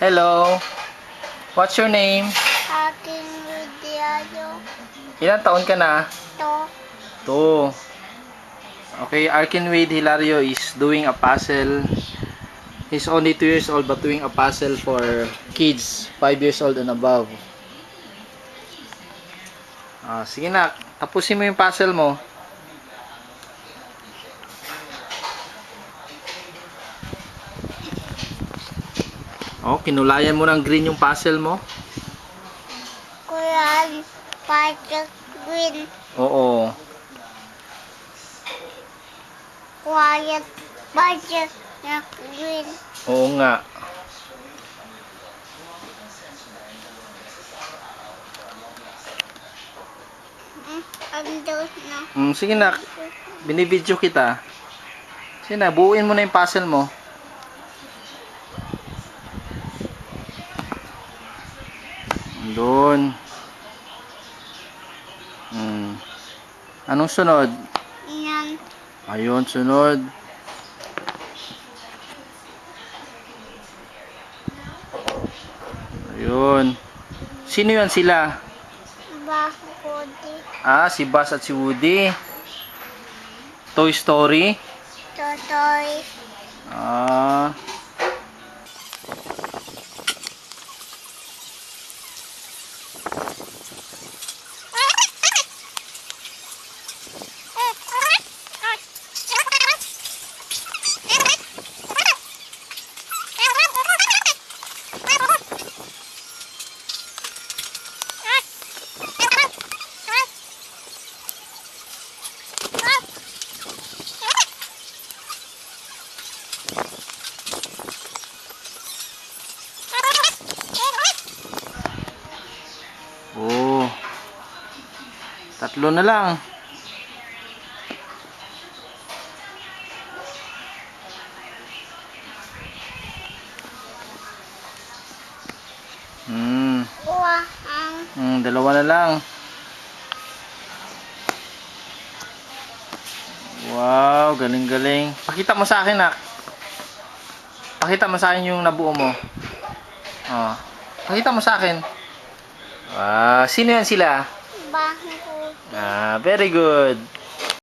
Hello. What's your name? Aking video Ilang taon ka na? to. 2. Okay, Arkinwade Hilario is doing a puzzle. He's only 2 years old but doing a puzzle for kids 5 years old and above. Sige na, tapusin mo yung puzzle mo. Kinulayan mo ng green yung puzzle mo? Kuyan, Patrick Green, Oo. quiet, budget na green. Oo nga. Ando na. Sige na, binibidyo kita. Sige na, buuin mo na yung puzzle mo. Doon. Anong sunod? Yan. Ayun, sunod. Ayun. Sino yan sila? Bakodi. Si Buzz at si Woody. Toy Story. Totoy. Ah. Oh. 3 na lang. Kuwang. 2 na lang. Wow, galing-galing. Pakita mo sa akin, nak. Pakita mo sa akin yung nabuo mo. Pakita mo sa akin. Sino yan sila? Bakodi. Very good.